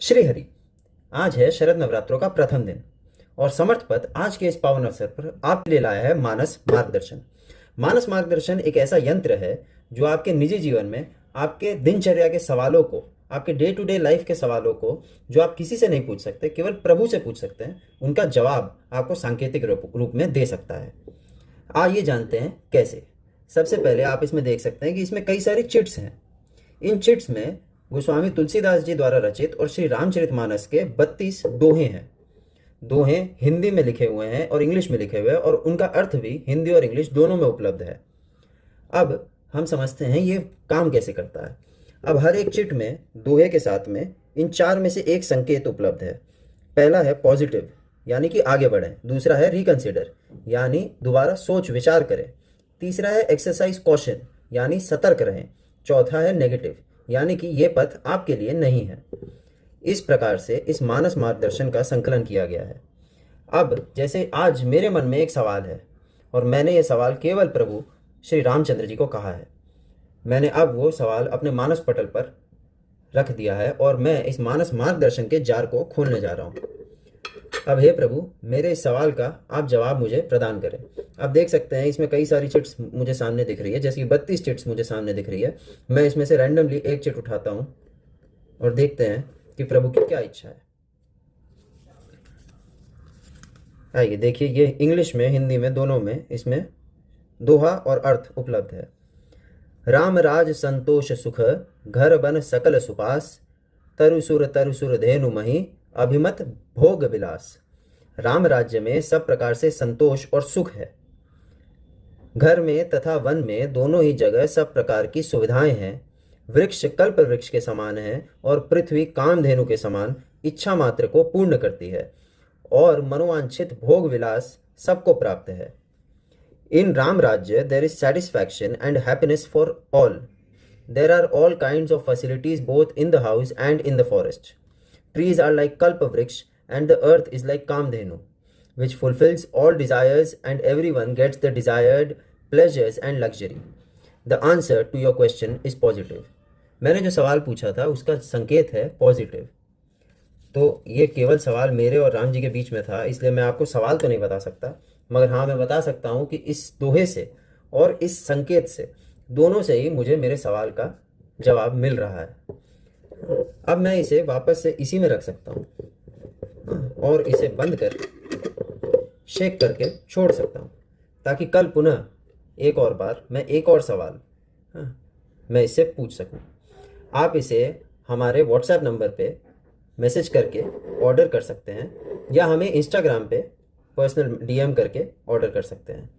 श्रीहरि, आज है शरद नवरात्रों का प्रथम दिन और समर्थ पथ आज के इस पावन अवसर पर आपके लिए लाया है मानस मार्गदर्शन। मानस मार्गदर्शन एक ऐसा यंत्र है जो आपके निजी जीवन में आपके दिनचर्या के सवालों को, आपके डे टू डे लाइफ के सवालों को, जो आप किसी से नहीं पूछ सकते, केवल प्रभु से पूछ सकते हैं, उनका जवाब आपको सांकेतिक रूप में दे सकता है। आइए जानते हैं कैसे। सबसे पहले आप इसमें देख सकते हैं कि इसमें कई सारी चिट्स हैं। इन चिट्स में गोस्वामी तुलसीदास जी द्वारा रचित और श्री रामचरितमानस के 32 दोहे हैं। दोहे हिंदी में लिखे हुए हैं और इंग्लिश में लिखे हुए हैं और उनका अर्थ भी हिंदी और इंग्लिश दोनों में उपलब्ध है। अब हम समझते हैं ये काम कैसे करता है। अब हर एक चिट में दोहे के साथ में इन चार में से एक संकेत उपलब्ध है। पहला है पॉजिटिव, यानी कि आगे बढ़ें। दूसरा है रिकंसिडर, यानी दोबारा सोच विचार करें। तीसरा है एक्सरसाइज कॉशन, यानी सतर्क रहें। चौथा है नेगेटिव, यानी कि ये पथ आपके लिए नहीं है। इस प्रकार से इस मानस मार्गदर्शन का संकलन किया गया है। अब जैसे आज मेरे मन में एक सवाल है और मैंने ये सवाल केवल प्रभु श्री रामचंद्र जी को कहा है। मैंने अब वो सवाल अपने मानस पटल पर रख दिया है और मैं इस मानस मार्गदर्शन के जार को खोलने जा रहा हूँ। अब हे प्रभु, मेरे इस सवाल का आप जवाब मुझे प्रदान करें। आप देख सकते हैं इसमें कई सारी चिट्स मुझे सामने दिख रही है, जैसे कि 32 चिट्स मुझे सामने दिख रही है। मैं इसमें से रैंडमली एक चिट उठाता हूँ और देखते हैं कि प्रभु की क्या इच्छा है। आइए देखिए, ये इंग्लिश में, हिंदी में, दोनों में इसमें दोहा और अर्थ उपलब्ध है। राम राज संतोष सुख, घर बन सकल सुपास, तरुसुर धेनु मही, अभिमत भोग विलास। राम राज्य में सब प्रकार से संतोष और सुख है। घर में तथा वन में दोनों ही जगह सब प्रकार की सुविधाएं हैं। वृक्ष कल्प वृक्ष के समान है और पृथ्वी कामधेनु के समान इच्छा मात्र को पूर्ण करती है और मनोवांछित भोग विलास सबको प्राप्त है। In Ram Rajya there is satisfaction and happiness for all. There are all kinds of facilities both in the house and in the forest. Trees are like kalpavriksha and the earth is like Kamdhenu, which fulfills all desires and everyone gets the desired pleasures and luxury. The answer to your question is positive. मैंने जो सवाल पूछा था उसका संकेत है positive. तो ये केवल सवाल मेरे और राम जी के बीच में था, इसलिए मैं आपको सवाल तो नहीं बता सकता, मगर हाँ मैं बता सकता हूँ कि इस दोहे से और इस संकेत से, दोनों से ही मुझे मेरे सवाल का जवाब मिल रहा है। अब मैं इसे वापस से इसी में रख सकता हूँ और इसे बंद कर शेक करके छोड़ सकता हूँ, ताकि कल पुनः एक और बार मैं एक और सवाल मैं इससे पूछ सकूँ। आप इसे हमारे व्हाट्सएप नंबर पे मैसेज करके ऑर्डर कर सकते हैं या हमें इंस्टाग्राम पे पर्सनल डीएम करके ऑर्डर कर सकते हैं।